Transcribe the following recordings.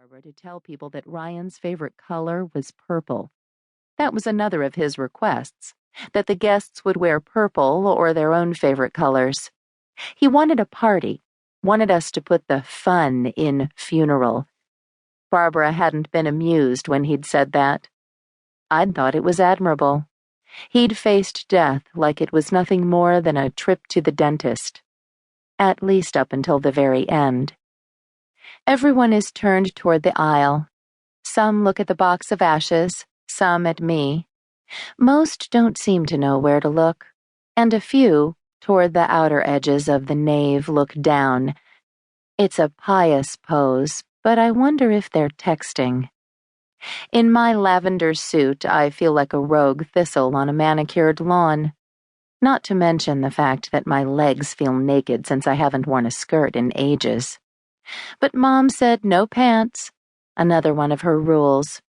Barbara to tell people that Ryan's favorite color was purple. That was another of his requests, that the guests would wear purple or their own favorite colors. He wanted a party, wanted us to put the fun in funeral. Barbara hadn't been amused when he'd said that. I'd thought it was admirable. He'd faced death like it was nothing more than a trip to the dentist. At least up until the very end. Everyone is turned toward the aisle. Some look at the box of ashes, some at me. Most don't seem to know where to look, and a few, toward the outer edges of the nave, look down. It's a pious pose, but I wonder if they're texting. In my lavender suit, I feel like a rogue thistle on a manicured lawn. Not to mention the fact that my legs feel naked since I haven't worn a skirt in ages. But Mom said no pants, another one of her rules.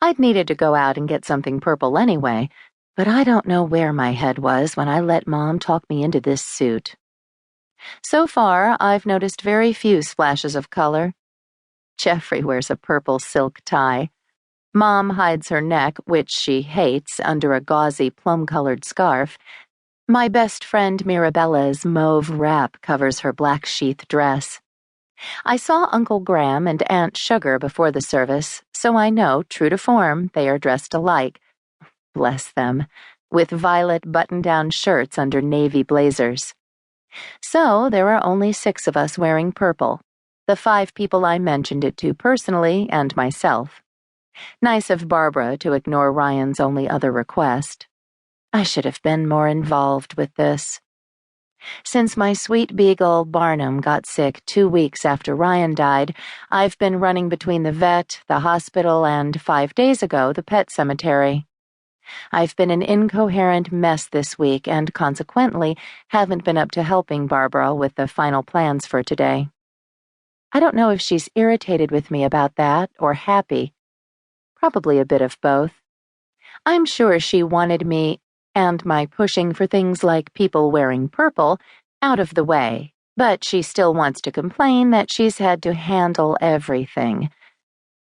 I'd needed to go out and get something purple anyway, but I don't know where my head was when I let Mom talk me into this suit. So far, I've noticed very few splashes of color. Jeffrey wears a purple silk tie. Mom hides her neck, which she hates, under a gauzy plum-colored scarf. My best friend Mirabella's mauve wrap covers her black sheath dress. I saw Uncle Graham and Aunt Sugar before the service, so I know, true to form, they are dressed alike. Bless them, with violet button-down shirts under navy blazers. So there are only 6 of us wearing purple, the 5 people I mentioned it to personally and myself. Nice of Barbara to ignore Ryan's only other request. I should have been more involved with this. Since my sweet beagle, Barnum, got sick 2 weeks after Ryan died, I've been running between the vet, the hospital, and 5 days ago, the pet cemetery. I've been an incoherent mess this week and consequently haven't been up to helping Barbara with the final plans for today. I don't know if she's irritated with me about that or happy. Probably a bit of both. I'm sure she wanted me and my pushing for things like people wearing purple out of the way, but she still wants to complain that she's had to handle everything.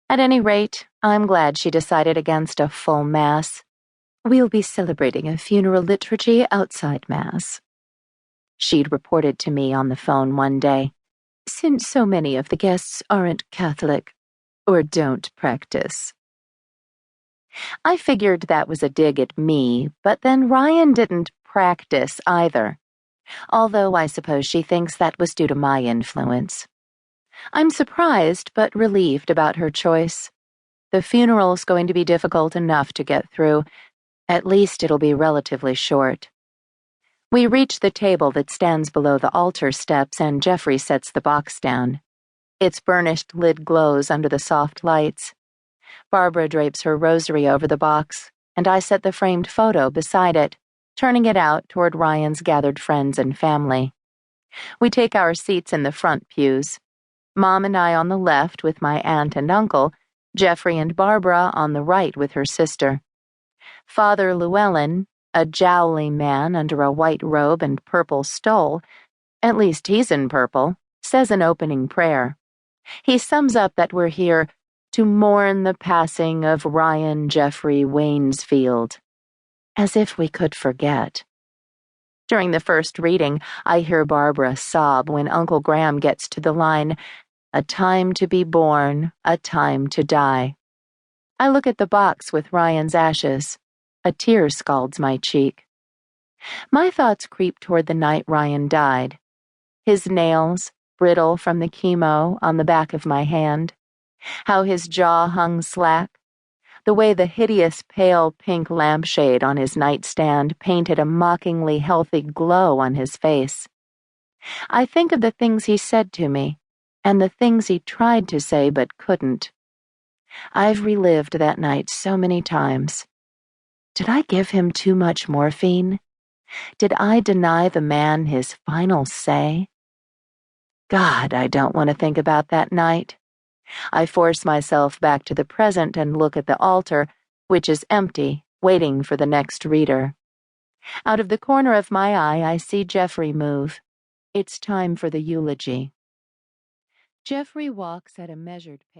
At any rate, I'm glad she decided against a full Mass. We'll be celebrating a funeral liturgy outside Mass. She'd reported to me on the phone one day, since so many of the guests aren't Catholic or don't practice. I figured that was a dig at me, but then Ryan didn't practice either, although I suppose she thinks that was due to my influence. I'm surprised but relieved about her choice. The funeral's going to be difficult enough to get through. At least it'll be relatively short. We reach the table that stands below the altar steps and Jeffrey sets the box down. Its burnished lid glows under the soft lights. Barbara drapes her rosary over the box, and I set the framed photo beside it, turning it out toward Ryan's gathered friends and family. We take our seats in the front pews. Mom and I on the left with my aunt and uncle, Jeffrey and Barbara on the right with her sister. Father Llewellyn, a jowly man under a white robe and purple stole, at least he's in purple, says an opening prayer. He sums up that we're here to mourn the passing of Ryan Jeffrey Waynesfield. As if we could forget. During the first reading, I hear Barbara sob when Uncle Graham gets to the line, "A time to be born, a time to die." I look at the box with Ryan's ashes. A tear scalds my cheek. My thoughts creep toward the night Ryan died. His nails, brittle from the chemo, on the back of my hand. How his jaw hung slack. The way the hideous pale pink lampshade on his nightstand painted a mockingly healthy glow on his face. I think of the things he said to me, and the things he tried to say but couldn't. I've relived that night so many times. Did I give him too much morphine? Did I deny the man his final say? God, I don't want to think about that night. I force myself back to the present and look at the altar, which is empty, waiting for the next reader. Out of the corner of my eye, I see Jeffrey move. It's time for the eulogy. Jeffrey walks at a measured pace.